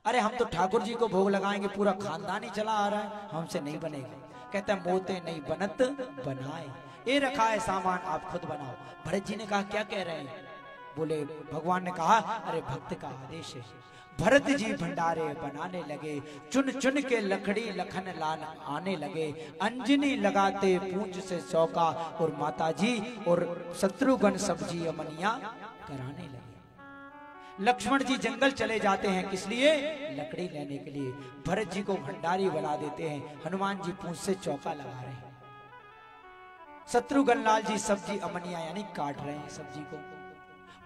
अरे हम तो ठाकुर जी को भोग लगाएंगे, पूरा खानदान ही चला आ रहा है, हमसे नहीं बनेगा। कहता है मोते नहीं बनत बनाए, ये रखा है सामान आप खुद बनाओ। भरत जी ने कहा क्या कह रहे हैं? बोले भगवान ने कहा अरे भक्त का आदेश है। भरत जी भंडारे बनाने लगे, चुन चुन के लकड़ी लखन लाल आने लगे, अंजनी लगाते पूंछ से चौका, और माता जी और शत्रुघ्न सब्जी अमनिया कराने लगे। लक्ष्मण जी जंगल चले जाते हैं, किस लिए? लकड़ी लेने के लिए। भरत जी को भंडारी बना देते हैं, हनुमान जी पूंछ से चौका लगा रहे हैं, शत्रुघ्न लाल जी सब्जी अमनिया यानी काट रहे हैं सब्जी को,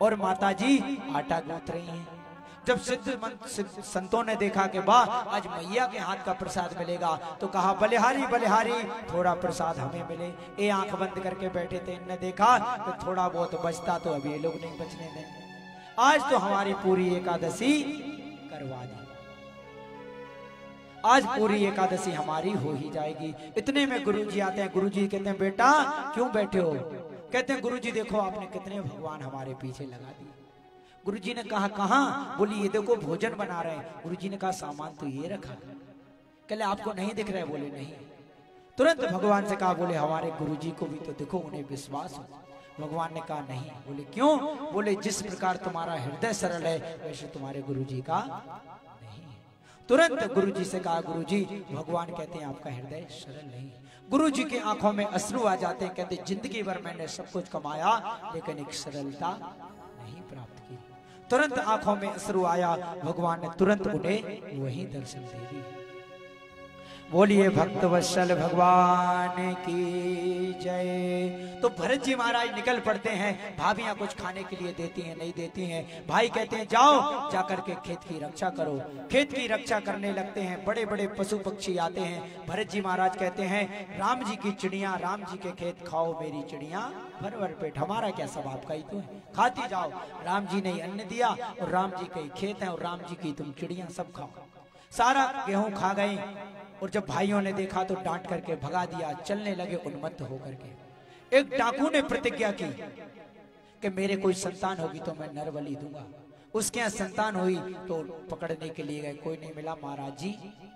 और माता जी आटा गूंथ रही हैं। जब सिद्ध संतों ने देखा कि वाह आज मैया के हाथ का प्रसाद मिलेगा, तो कहा बलिहारी बलिहारी थोड़ा प्रसाद हमें मिले। ये आंख बंद करके बैठे थे, इनने देखा कि थोड़ा बहुत बचता तो अभी ये लोग नहीं बचने देंगे, आज तो हमारी पूरी एकादशी करवा दी, आज पूरी एकादशी हमारी हो ही जाएगी। इतने में गुरुजी आते हैं। गुरुजी कहते हैं बेटा क्यों बैठे हो? कहते हैं गुरुजी देखो आपने कितने भगवान हमारे पीछे लगा दिए। गुरुजी ने कहा कहाँ? बोली ये देखो भोजन बना रहे हैं। गुरुजी ने कहा सामान तो ये रखा। कहले आपको नहीं दिख रहा है? बोले नहीं। तुरंत भगवान से कहा, बोले हमारे गुरुजी को भी तो देखो, उन्हें विश्वास हो। भगवान ने कहा नहीं। बोले क्यों? बोले जिस प्रकार तुम्हारा हृदय सरल है वैसे तुम्हारे गुरुजी का नहीं है। तुरंत गुरुजी से कहा गुरुजी भगवान कहते हैं आपका हृदय सरल नहीं। गुरुजी की आंखों में अश्रु आ जाते हैं, कहते जिंदगी भर मैंने सब कुछ कमाया लेकिन एक सरलता नहीं प्राप्त की। तुरंत आंखों में अश्रु आया, भगवान ने तुरंत उन्हें वही दर्शन दे दी। बोलिए भक्त वत्सल भगवान की जय। तो भरत जी महाराज निकल पड़ते हैं, भाभियां कुछ खाने के लिए देती हैं नहीं देती हैं। भाई कहते हैं जाओ जाकर के खेत की रक्षा करो। खेत की रक्षा करने लगते हैं, बड़े बड़े पशु पक्षी आते हैं। भरत जी महाराज कहते हैं राम जी की चिड़िया, राम जी के खेत खाओ मेरी चिड़िया भर भर पेट, हमारा क्या स्वभाव का ही तो है, खाती जाओ। राम जी ने अन्न दिया और राम जी के खेत है और राम जी की तुम चिड़िया सब खाओ। सारा गेहूं खा गई और जब भाइयों ने देखा तो डांट करके भगा दिया, चलने लगे उन्मत्त होकर के। एक डाकू ने प्रतिज्ञा की कि मेरे कोई संतान होगी तो मैं नरबली दूंगा। उसके यहाँ संतान हुई तो पकड़ने के लिए गए, कोई नहीं मिला, महाराज जी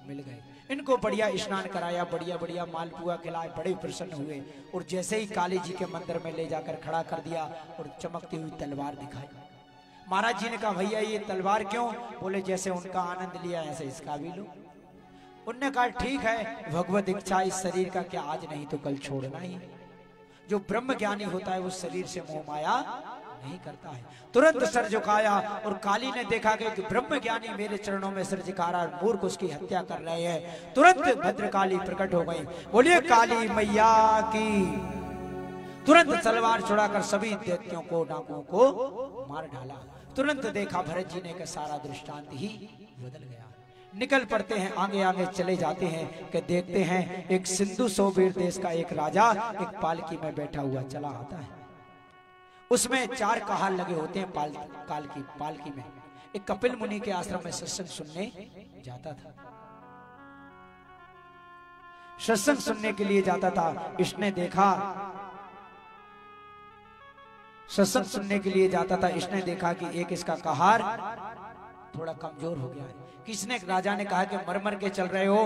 मिल गए। इनको बढ़िया स्नान कराया, बढ़िया बढ़िया मालपुआ खिलाए, बड़े प्रसन्न हुए। और जैसे ही काली जी के मंदिर में ले जाकर खड़ा कर दिया और चमकती हुई तलवार दिखाई। महाराज जी ने कहा भैया ये तलवार क्यों? बोले जैसे उनका आनंद लिया ऐसे इसका भी लो। उनने कहा ठीक है, भगवत इच्छा इस शरीर का क्या आज नहीं तो कल छोड़ना ही। जो ब्रह्म ज्ञानी होता है वो शरीर से मोह माया नहीं करता है। तुरंत सर झुकाया और काली ने देखा कि ब्रह्म ज्ञानी मेरे चरणों में सिर झुका रहा है, मूर्ख उसकी हत्या कर रहे हैं। तुरंत भद्रकाली प्रकट हो गई। बोलिए काली मैया की। तुरंत तलवार छुड़ाकर सभी दैत्यों को डाकुओं को मार डाला। तुरंत देखा भरत जी ने का सारा दृष्टांत ही बदल गया। निकल पड़ते हैं, आगे आगे चले जाते हैं कि देखते हैं एक सिंधु सोबीर देश का एक राजा एक पालकी में बैठा हुआ चला आता है। उसमें 4 कहाल लगे होते हैं पालकी में। एक कपिल मुनि के आश्रम में सत्संग सुनने जाता था, सत्संग सुनने के लिए जाता था। इसने देखा सत्संग सुनने के लिए जाता था, इसने देखा कि एक इसका कहार थोड़ा कमजोर हो गया है। किसने? राजा ने कहा कि मर मर के चल रहे हो।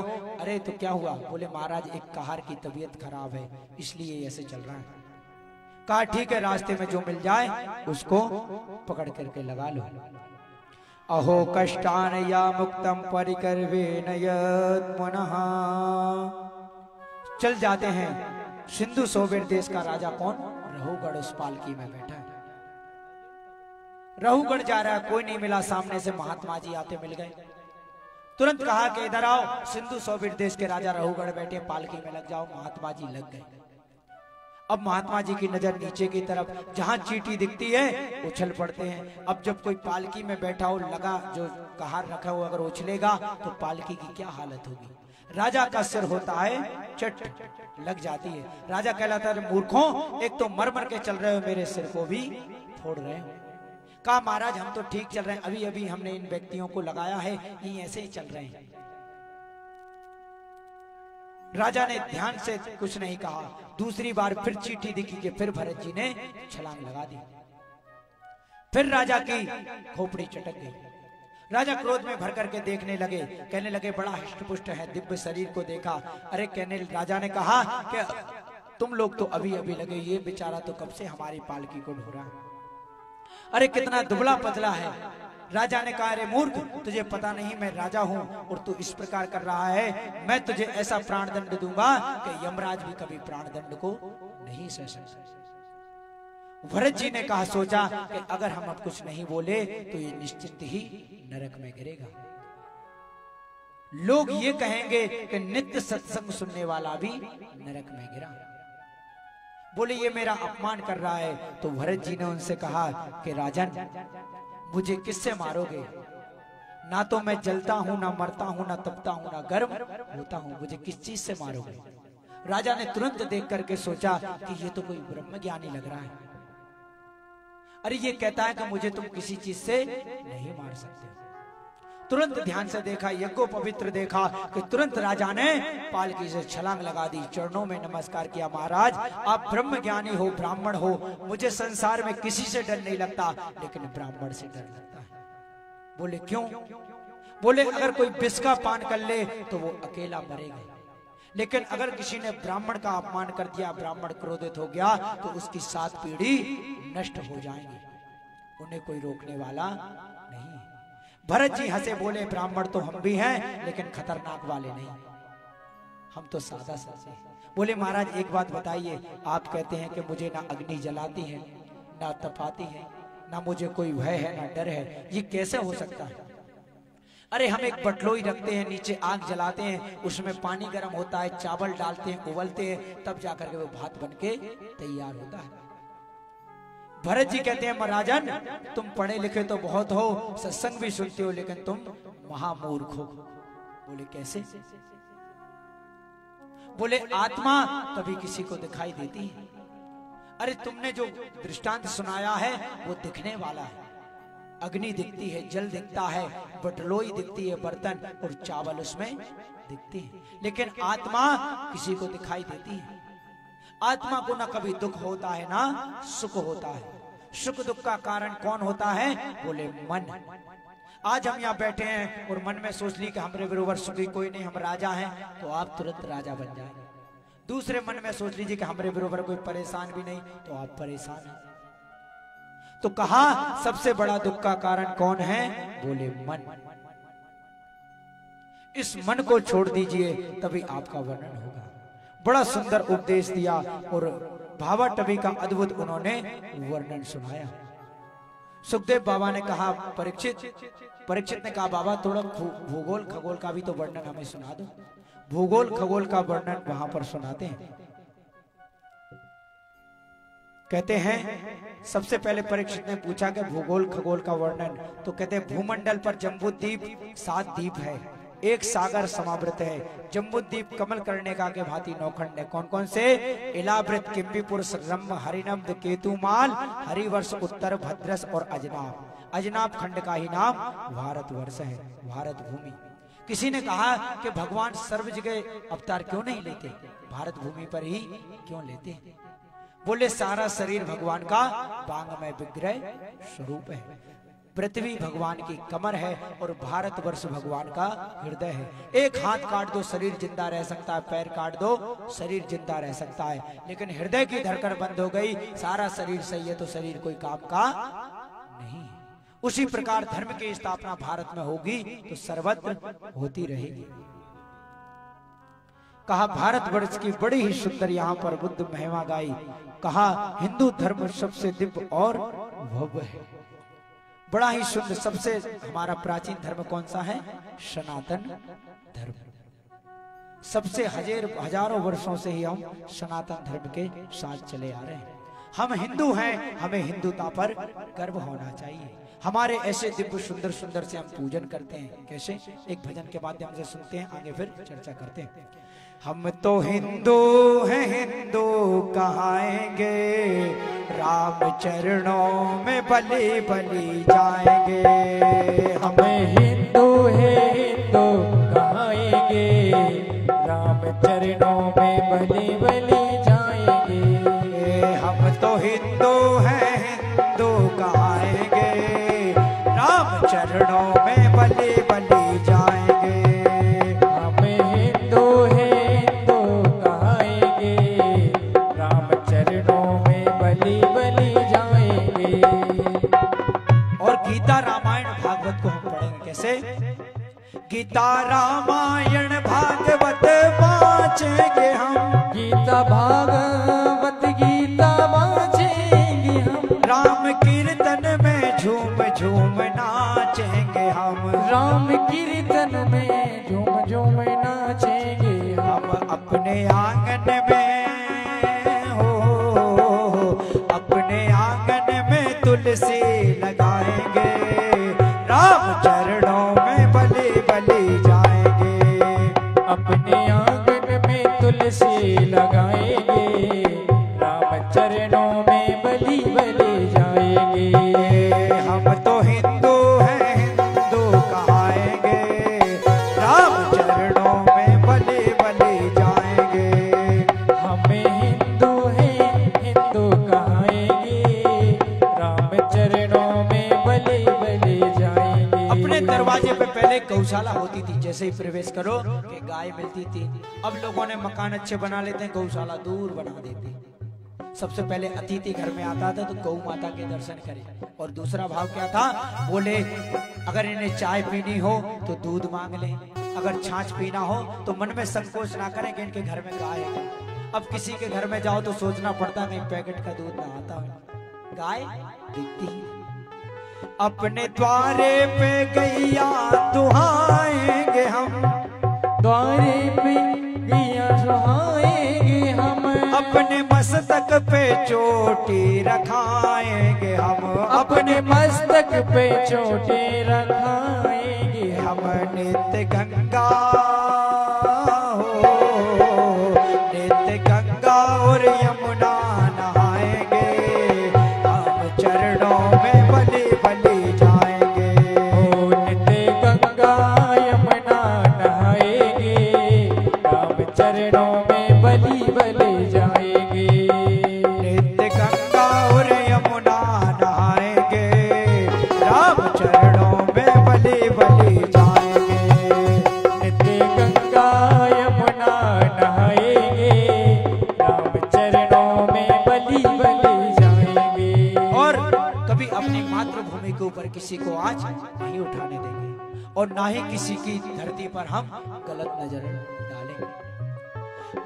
अरे तो क्या हुआ? बोले महाराज एक कहार की तबीयत खराब है इसलिए ऐसे चल रहा है। कहा ठीक है, रास्ते में जो मिल जाए उसको पकड़ करके लगा लो। अहो कष्टान या मुक्तम परिकर्वेण यत् पुनः। चल जाते हैं। सिंधु सोबीर देश का राजा कौन? रहुगढ़ उस पालकी में बैठा है। रहुगढ़ जा रहा है, कोई नहीं मिला। सामने से महात्मा जी आते मिल गए। तुरंत कहा कि इधर आओ, सिंधु सोबीर देश के राजा रहुगढ़ बैठे, पालकी में लग जाओ। महात्मा जी लग गए। अब महात्मा जी की नजर नीचे की तरफ, जहां चींटी दिखती है उछल पड़ते हैं। अब जब कोई पालकी में बैठा हो, लगा जो कहार रखा हो अगर उछलेगा तो पालकी की क्या हालत होगी। राजा का सिर होता है चट, लग जाती है। राजा कहलाता है मूर्खों, एक तो मर मर के चल रहे हो, मेरे सिर को भी फोड़ रहे हो। कहा महाराज हम तो ठीक चल रहे हैं, अभी अभी हमने इन व्यक्तियों को लगाया है, ये ऐसे ही चल रहे हैं। राजा ने ध्यान से कुछ नहीं कहा। दूसरी बार फिर चींटी दिखी कि फिर भरत जी ने छलांग लगा दी। फिर राजा की खोपड़ी चटक गई। राजा क्रोध में भर करके देखने लगे, कहने लगे बड़ा हृष्ट-पुष्ट है, दिव्य शरीर को देखा। अरे कहने राजा ने कहा कि तुम लोग तो अभी अभी लगे, ये बेचारा तो कब से हमारी पालकी को ढो रहा है, अरे कितना दुबला पतला है। राजा ने कहा अरे मूर्ख, तुझे पता नहीं मैं राजा हूं और तू इस प्रकार कर रहा है, मैं तुझे ऐसा प्राणदंड दूंगा कि यमराज भी कभी प्राणदंड को नहीं सह सकता। भरत जी ने कहा सोचा कि अगर हम अब कुछ नहीं बोले तो ये निश्चित ही नरक में गिरेगा। लोग ये कहेंगे कि नित्य सत्संग सुनने वाला भी नरक में गिरा। बोले ये मेरा अपमान कर रहा है। तो भरत जी ने उनसे कहा कि राजन, मुझे किससे मारोगे? ना तो मैं जलता हूं, ना मरता हूं, ना तपता हूं, ना गर्म होता हूं, मुझे किस चीज से मारोगे? राजा ने तुरंत देख करके सोचा कि ये तो कोई ब्रह्म ज्ञानी लग रहा है। अरे ये कहता है कि मुझे तुम किसी चीज से नहीं मार सकते। तुरंत ध्यान से देखा, यज्ञो पवित्र देखा कि तुरंत राजा ने पालकी से छलांग लगा दी, चरणों में नमस्कार किया। महाराज आप ब्रह्म ज्ञानी हो, ब्राह्मण हो, मुझे संसार में किसी से डर नहीं लगता, लेकिन ब्राह्मण से डर लगता है। बोले क्यों? बोले अगर कोई विष का पान कर ले तो वो अकेला मरेगा, लेकिन अगर किसी ने ब्राह्मण का अपमान कर दिया, ब्राह्मण क्रोधित हो गया तो उसकी 7 पीढ़ी नष्ट हो जाएंगी, उन्हें कोई रोकने वाला नहीं। भरत जी हंसे, बोले ब्राह्मण तो हम भी हैं लेकिन खतरनाक वाले नहीं, हम तो सादा सादे। बोले महाराज एक बात बताइए, आप कहते हैं कि मुझे ना अग्नि जलाती है, ना तपाती है, ना मुझे कोई भय है, ना डर है, ये कैसे हो सकता है? अरे हम एक बटलोई रखते हैं, नीचे आग जलाते हैं, उसमें पानी गर्म होता है, चावल डालते हैं, उबलते हैं, तब जाकर के वो भात बनके तैयार होता है। भरत जी कहते हैं महाराजन तुम पढ़े लिखे तो बहुत हो, सत्संग भी सुनते हो, लेकिन तुम महामूर्ख हो। बोले कैसे? बोले आत्मा कभी किसी को दिखाई देती है। अरे तुमने जो दृष्टांत सुनाया है वो दिखने वाला है, अग्नि दिखती है, जल दिखता है, बटलोई दिखती है, बर्तन और चावल उसमें दिखते हैं, लेकिन आत्मा किसी को दिखाई देती है। आत्मा को ना कभी दुख होता है ना सुख होता है। सुख दुख का कारण कौन होता है? बोले मन। आज हम यहाँ बैठे हैं और मन में सोच ली कि हमारे बराबर सुखी कोई नहीं, हम राजा हैं, तो आप तुरंत राजा बन जाएंगे। दूसरे मन में सोच लीजिए कि हमारे बराबर कोई परेशान भी नहीं, तो आप परेशान हैं। तो कहा सबसे बड़ा दुख का कारण कौन है? बोले मन। इस मन को छोड़ दीजिए तभी आपका वर्णन होगा। बड़ा सुंदर उपदेश दिया और भावाटवी का अद्भुत उन्होंने वर्णन सुनाया। सुखदेव बाबा ने कहा परीक्षित ने कहा बाबा थोड़ा भूगोल खगोल का भी तो वर्णन हमें सुना दो। भूगोल खगोल का वर्णन वहां पर सुनाते हैं। कहते हैं सबसे पहले परीक्षित ने पूछा कि भूगोल खगोल का वर्णन, तो कहते हैं भूमंडल पर जम्बूद्वीप 7 द्वीप है, एक सागर समावृत है। जम्बूद्वीप कमल कर्णिका के भांति नौखंड है। कौन कौन से? इलावृत, किम्बीपुर, रम्म, हरिनंद, केतुमाल, हरिवर्ष, उत्तर, भद्रस और अजनाब। अजनाब खंड का ही नाम भारतवर्ष है, भारत भूमि। किसी ने कहा कि भगवान सर्व जगह अवतार क्यों नहीं लेते, भारत भूमि पर ही क्यों लेते हैं? बोले सारा शरीर भगवान का बांगमय विग्रह स्वरूप है। पृथ्वी भगवान की कमर है और भारतवर्ष भगवान का हृदय है। एक हाथ काट दो शरीर जिंदा रह सकता है, पैर काट दो शरीर जिंदा रह सकता है, लेकिन हृदय की धड़कन बंद हो गई, सारा शरीर सही है तो शरीर कोई काम का नहीं। उसी प्रकार धर्म की स्थापना भारत में होगी तो सर्वत्र होती रहेगी। कहा भारतवर्ष की बड़ी ही सुंदर यहाँ पर बुद्ध महिमा गाई। कहा हिंदू धर्म सबसे दिव्य और भव्य है, बड़ा ही शुद्ध। सबसे हमारा प्राचीन धर्म कौन सा है? सनातन धर्म। सबसे हजारों वर्षों से ही हम सनातन धर्म के साथ चले आ रहे हैं। हम हिंदू हैं, हमें हिंदुता पर गर्व होना चाहिए। हमारे ऐसे दिव्य सुंदर सुंदर से हम पूजन करते हैं। कैसे? एक भजन के माध्यम से सुनते हैं, आगे फिर चर्चा करते हैं। हम तो हिंदू हैं, हिंदू कहाएंगे, राम चरणों में बलि बलि जाएंगे। हम हिंदू हैं, हिंदू कहाएंगे, राम चरणों में बलि बलि जाएंगे। हम तो हिंदू हैं, हिंदू कहाएंगे, राम चरणों में गीता रामायण भागवत वाचेंगे हम, गीता भागवत गीता वाचेंगे हम, राम कीर्तन में झूम झूम नाचेंगे हम, राम कीर्तन में झूम झूम नाचेंगे हम अपने आंगन में हो, अपने आंगन में तुलसी लगाएंगे, राम चरणों में बलि बलि जाएंगे, अपने आंगन में तुलसी लगाएंगे, राम चरणों में बलि बलि जाएंगे। हम तो हिंदू हैं हिंदू कहाएंगे, राम चरणों में बलि बलि जाएंगे, हमें हिंदू हैं हिंदू कहाएंगे, राम चरणों में बलि बलि जाएंगे। अपने दरवाजे पे पहले गौशाला होती थी, जैसे ही प्रवेश करो कि गाय मिलती थी। अब लोगों ने मकान अच्छे बना लेते हैं, गौशाला दूर बना देते। सबसे पहले अतिथि घर में आता था तो गौ माता के दर्शन करे, और दूसरा भाव क्या था, बोले अगर इन्हें चाय पीनी हो तो दूध मांग लें, अगर छाछ पीना हो तो मन में संकोच ना करें कि इनके घर में गाय है। अब किसी के घर में जाओ तो सोचना पड़ता है कहीं पैकेट का दूध ना आता हो, गाय दिखती ही। अपने द्वारे पे गैया दुहाएंगे हम, द्वारे पे गैया दुहाएंगे हम, अपने मस्तक पे चोटी रखाएंगे हम, अपने मस्तक पे चोटी रखाएंगे हम नित्य गंगा हो, नित्य गंगा और यमुना नहाएंगे, हम चरणों में बलि बलि जाएंगे, ओ नित्य गंगा यमुना नहाएंगे, राम चरणों में बलि बलि जाएंगे। नित्य गंगा और यमुना नहाएंगे, राम चरणों में बलि बलि जाएंगे, नित्य गंगा यमुना नहाएंगे, राम चरणों में बलि बलि जाएंगे। और कभी अपनी मातृभूमि के ऊपर किसी को आँच नहीं उठाने देंगे, और ना ही किसी की धरती पर हम गलत नजर डालेंगे।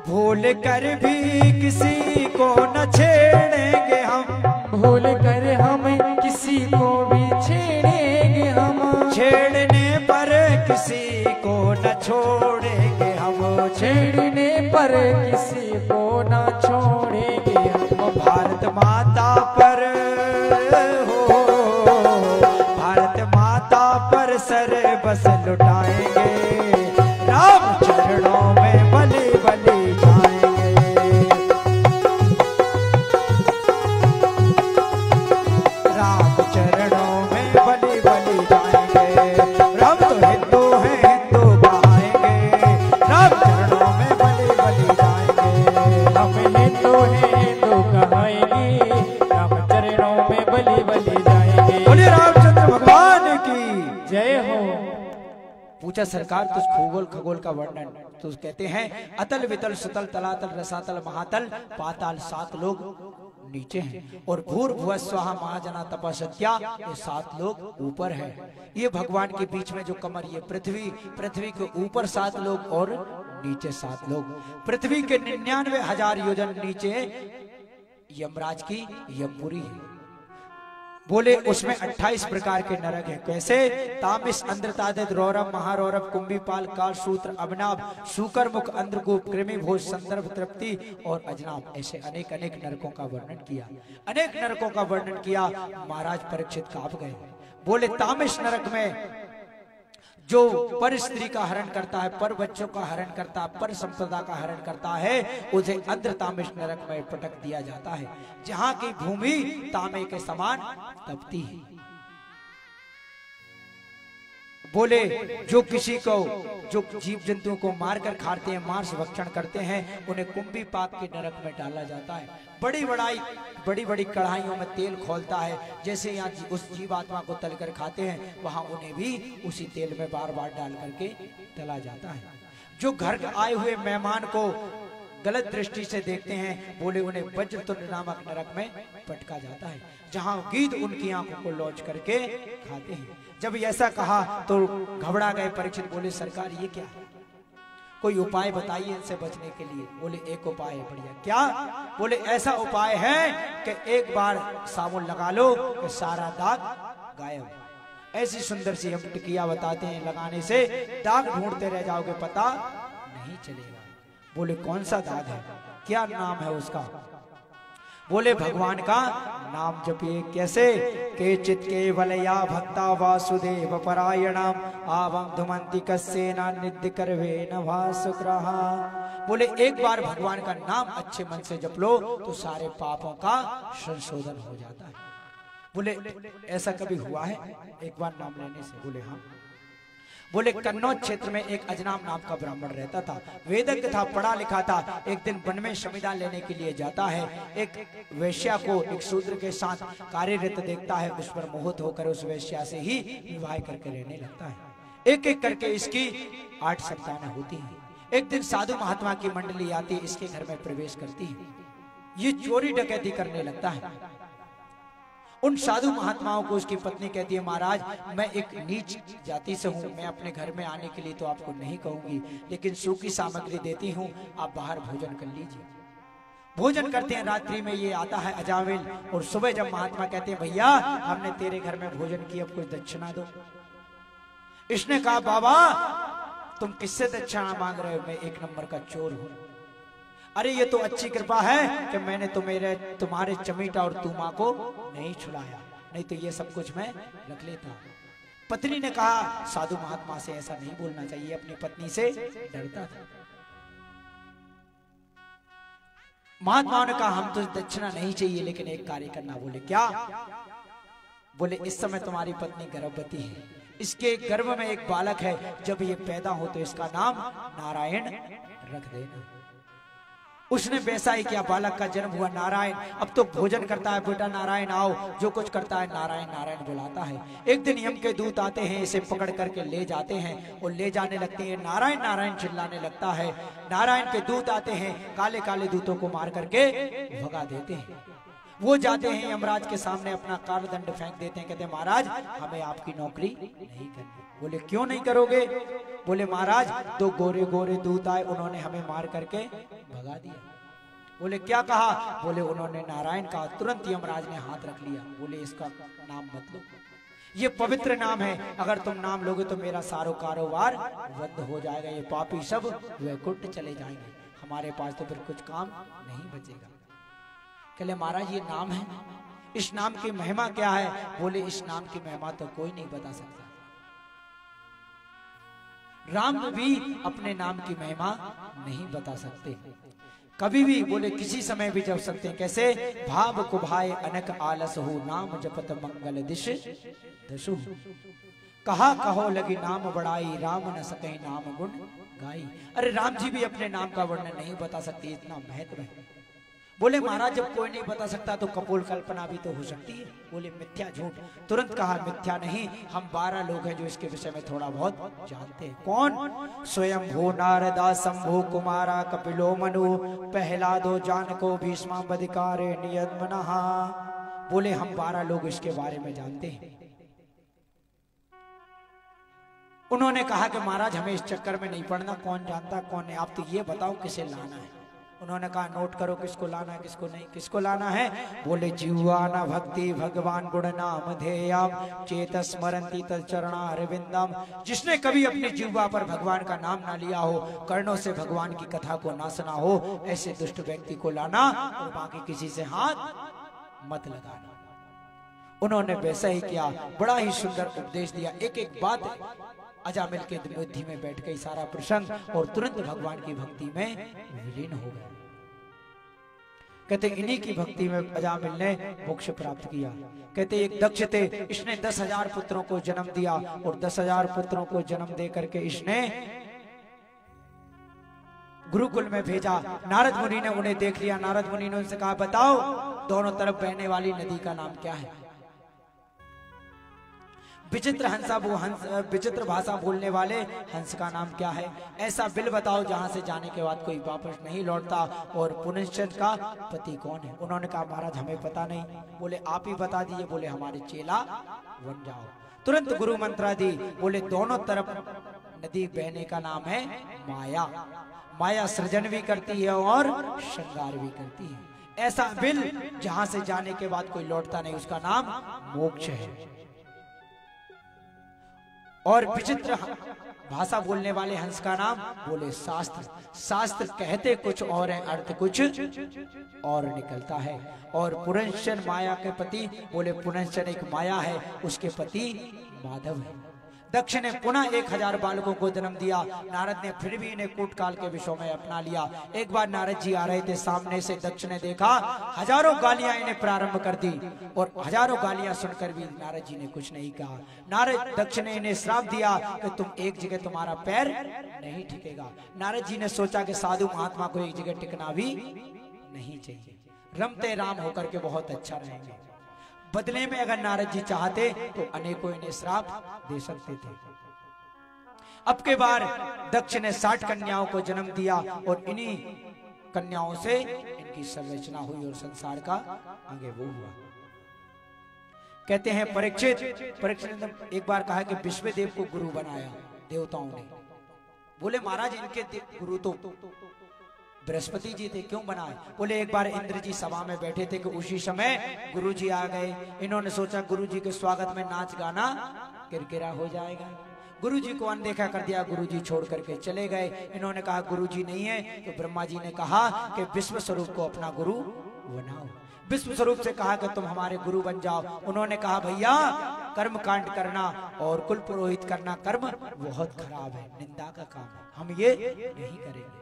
भूल कर भी किसी को न छेड़ेंगे हम, भूल कर हम किसी को भी छेड़ेंगे हम, छेड़ने पर किसी को न छोड़ेंगे हम, छेड़ने पर किसी को ना छोड़ेंगे हम, भारत माता पर हो, भारत माता पर सर बस लुटाएंगे, राम चरणों में बलि बलि जाएंगे, राम चरणों में बलि बलि जाएंगे, हम तो हिंदू हैं हिंदू कहाएंगे, राम चरणों में बलि बलि जाएंगे, हम हिंदू हैं हिंदू कहाएंगे, राम चरणों में बलि बलि जाएंगे। बोले रामचंद्र भगवान की जय हो। पूछा सरकार तुझ भूगोल खगोल का वर्णन, तो कहते हैं अतल वितल सुतल तलातल रसातल महातल पाताल, 7 लोग नीचे हैं, और भूर भुव स्वाहा महाजना तपसत्या, ये 7 लोग ऊपर है। ये भगवान के बीच में जो कमर, ये पृथ्वी, पृथ्वी के ऊपर 7 लोग और नीचे 7 लोग, पृथ्वी के 99,000 योजन नीचे यमराज की यमपुरी है। बोले उसमें 28 प्रकार के नरक हैं। कैसे? तामिस, अंध्रतादित, रौरव, महारौरव, कुंभीपाल, काल, सूत्र, अवनाभ, शूकर मुख, अंध्रगुप्त, कृमि, भोज, संदर्भ, तृप्ति और अजनाभ, ऐसे अनेक अनेक नरकों का वर्णन किया, अनेक नरकों का वर्णन किया। महाराज परीक्षित कांप गए। बोले तामिस नरक में जो पर स्त्री का हरण करता है, पर बच्चों का हरण करता है, पर संपदा का हरण करता है, उसे अंध्रतामिश नरक में पटक दिया जाता है, जहां की भूमि तांबे के समान तपती है। बोले जो किसी को, जो जीव जंतुओं को मारकर खाते हैं, मांस भक्षण करते हैं, उन्हें कुंभी पाक के नरक में डाला जाता है। बड़ी बड़ी कढ़ाइयों में तेल खोलता है, जैसे यहाँ उस जीवात्मा को तलकर खाते हैं, वहां उन्हें भी उसी तेल में बार बार डाल करके तला जाता है। जो घर आए हुए मेहमान को गलत दृष्टि से देखते हैं। बोले उन्हें वज्रतुंड नामक नरक में पटका जाता है, जहां गीध उनकी आंखों को लॉच करके खाते हैं। जब ऐसा कहा तो घबरा गए परीक्षित। बोले सरकार ये क्या है, कोई उपाय बताइए इनसे बचने के लिए। बोले एक उपाय है, बढ़िया। क्या? बोले ऐसा उपाय है कि एक बार साबुन लगा लो कि सारा दाग गायब। ऐसी सुंदर सी हम टिकिया बताते हैं, लगाने से दाग ढूंढते रह जाओगे, पता नहीं चलेगा। बोले कौन सा दाग है, क्या नाम है उसका? बोले भगवान का नाम जपिए। कैसे? के चित केवलया भक्ता वासुदेव परायणाम आवं धुमंति कस्येना नित्य करवे नभासुग्रहा। बोले एक बार भगवान का नाम अच्छे मन से जप लो तो सारे पापों का संशोधन हो जाता है। बोले ऐसा कभी हुआ है एक बार नाम लेने से? बोले हाँ। बोले कन्नौज क्षेत्र में एक अजनाम नाम का ब्राह्मण रहता था, वेदज्ञ था, पढ़ा लिखा था। एक दिन वन में संविधान लेने के लिए जाता है। एक वेश्या को एक शूद्र के साथ कार्यरत देखता है, उस पर मोहित होकर उस वेश्या से ही विवाह करके रहने लगता है। एक एक करके इसकी 8 संतानें होती हैं। एक दिन साधु महात्मा की मंडली आती है, इसके घर में प्रवेश करती है। ये चोरी डकैती करने लगता है। उन साधु महात्माओं को उसकी पत्नी कहती है, महाराज मैं एक नीच जाति से हूँ, मैं अपने घर में आने के लिए तो आपको नहीं कहूंगी, लेकिन सूखी सामग्री देती हूँ, आप बाहर भोजन कर लीजिए। भोजन करते हैं। रात्रि में ये आता है अजामिल, और सुबह जब महात्मा कहते हैं भैया हमने तेरे घर में भोजन किया, अब कुछ दक्षिणा दो। इसने कहा बाबा तुम किससे दक्षिणा मांग रहे हो, मैं एक नंबर का चोर हूँ। अरे ये तो अच्छी कृपा है कि मैंने तुम्हारे चमीटा और तूमा को नहीं छुड़ाया, नहीं तो ये सब कुछ मैं रख लेता। पत्नी ने कहा साधु महात्मा से ऐसा नहीं बोलना चाहिए, अपनी पत्नी से डरता था। महात्माओं ने कहा हम तो दक्षिणा नहीं चाहिए, लेकिन एक कार्य करना। बोले क्या? बोले इस समय तुम्हारी पत्नी गर्भवती है, इसके गर्भ में एक बालक है, जब ये पैदा हो तो इसका नाम नारायण रख देना। उसने वैसा ही किया, बालक का जन्म हुआ नारायण। अब तो भोजन करता है, बेटा नारायण आओ, जो कुछ करता है नारायण नारायण बुलाता है। एक दिन यम के दूत आते हैं, इसे पकड़ करके ले जाते हैं और ले जाने लगते हैं। नारायण नारायण चिल्लाने लगता है। नारायण के दूत आते हैं, काले काले दूतों को मार करके भगा देते हैं। वो जाते हैं यमराज के सामने, अपना कालदंड फेंक देते हैं, कहते हैं महाराज हमें आपकी नौकरी नहीं करनी। बोले क्यों नहीं करोगे? बोले महाराज 2 गोरे गोरे दूत आए, उन्होंने हमें मार करके भगा दिया। बोले क्या कहा? बोले उन्होंने नारायण कहा। तुरंत यमराज ने हाथ रख लिया। बोले इसका नाम मत लो, ये पवित्र नाम है, अगर तुम नाम लोगे तो मेरा सारा कारोबार बंद हो जाएगा, ये पापी सब वैकुंठ चले जाएंगे, हमारे पास तो फिर कुछ काम नहीं बचेगा। कहले महाराज ये नाम है, इस नाम की महिमा क्या है? बोले इस नाम की महिमा तो कोई नहीं बता सकता। राम भी अपने नाम की महिमा नहीं बता सकते कभी भी। बोले किसी समय भी जप सकते हैं। कैसे? भाव कुभाए अनक आलस हो, नाम जपत मंगल दिश दशु। कहा कहो लगी नाम बड़ाई, राम न सके नाम गुण गाई। अरे राम जी भी अपने नाम का वर्णन नहीं बता सकती, इतना महत्व है। बोले महाराज जब कोई नहीं बता सकता तो कपोल कल्पना भी तो हो सकती है। बोले मिथ्या झूठ। तुरंत कहा मिथ्या नहीं, हम 12 लोग हैं जो इसके विषय में थोड़ा बहुत जानते हैं। कौन? स्वयं भू नारदा शंभु कुमारा कपिलो मनु प्रहलादो जानको भीष्मा बधिकारे नियतमनः। बोले हम 12 लोग इसके बारे में जानते हैं। उन्होंने कहा कि महाराज हमें इस चक्कर में नहीं पड़ना, कौन जानता कौन नहीं, आप तो ये बताओ किसे लाना है। उन्होंने कहा नोट करो किसको लाना है किसको नहीं। किसको लाना है? बोले जीवाना भक्ति भगवान गुण नाम ध्येयम चेत स्मरंती तच्चरणारविंदम। जिसने कभी अपनी जीवा पर भगवान का नाम ना लिया हो, कर्णों से भगवान की कथा को ना सुना हो, ऐसे दुष्ट व्यक्ति को लाना और बाकी किसी से हाथ मत लगाना। उन्होंने वैसा ही किया, बड़ा ही सुंदर उपदेश दिया। एक एक बात अजामिल के बुद्धि में बैठ गई सारा प्रसंग, और तुरंत भगवान की भक्ति में विलीन हो गया। कहते इन्हीं की भक्ति में अजामिल ने मोक्ष प्राप्त किया। कहते एक दक्ष थे, इसने 10,000 पुत्रों को जन्म दिया, और 10,000 पुत्रों को जन्म दे करके इसने गुरुकुल में भेजा। नारद मुनि ने उन्हें देख लिया। नारद मुनि ने उनसे कहा बताओ दोनों तरफ बहने वाली नदी का नाम क्या है? विचित्र हंसा, वो हंस विचित्र भाषा बोलने वाले हंस का नाम क्या है? ऐसा बिल बताओ जहां से जाने के बाद कोई वापस नहीं लौटता। और पुनश्चन का पति कौन है? उन्होंने कहा महाराज हमें पता नहीं। बोले आप ही बता दीजिए। बोले हमारे चेला बन जाओ। तुरंत गुरु मंत्रा दी। बोले दोनों तरफ नदी बहने का नाम है माया। माया सृजन भी करती है और श्रृंगार भी करती है। ऐसा बिल जहां से जाने के बाद कोई लौटता नहीं, उसका नाम मोक्ष है। और विचित्र भाषा बोलने वाले हंस का नाम? बोले शास्त्र। शास्त्र कहते कुछ और है, अर्थ कुछ और निकलता है। और पुनश्चन माया के पति? बोले पुनश्चन एक माया है, उसके पति माधव है। दक्ष ने पुनः 1000 बालकों को जन्म दिया। नारद ने फिर भी इन्हें कूट काल के विषयों में अपना लिया। एक बार नारद जी आ रहे थे, सामने से दक्ष ने देखा, हजारों गालियां इन्हें प्रारंभ कर दी। और हजारों गालियां सुनकर भी नारद जी ने कुछ नहीं कहा। नारद दक्ष ने इन्हें श्राप दिया कि तुम एक जगह तुम्हारा पैर नहीं टिकेगा। नारद जी ने सोचा कि साधु महात्मा को एक जगह टिकना भी नहीं चाहिए, रमते राम होकर के बहुत अच्छा रहेंगे। बदले में अगर नारद जी चाहते तो अनेकों इन्हें श्राप दे सकते थे। अब के बार दक्ष ने 60 कन्याओं को जन्म दिया और इन्हीं कन्याओं से इनकी संरचना हुई और संसार का आगे वो हुआ। कहते हैं परीक्षित ने एक बार कहा कि विश्वदेव को गुरु बनाया देवताओं ने। बोले महाराज इनके गुरु तो बृहस्पति जी थे, क्यों बनाए? बोले एक बार इंद्र जी सभा में बैठे थे कि उसी समय गुरु जी आ गए। इन्होंने सोचा गुरु जी के स्वागत में नाच गाना किरकिरा हो जाएगा। गुरु जी को अनदेखा कर दिया, गुरु जी छोड़ करके चले गए। इन्होंने कहा गुरु जी नहीं है, तो ब्रह्मा जी ने कहा कि विश्व स्वरूप को अपना गुरु बनाओ। विश्व स्वरूप से कहा कि तुम हमारे गुरु बन जाओ। उन्होंने कहा भैया कर्म कांड करना और कुल पुरोहित करना कर्म बहुत खराब है, निंदा का काम है, हम ये नहीं करेंगे।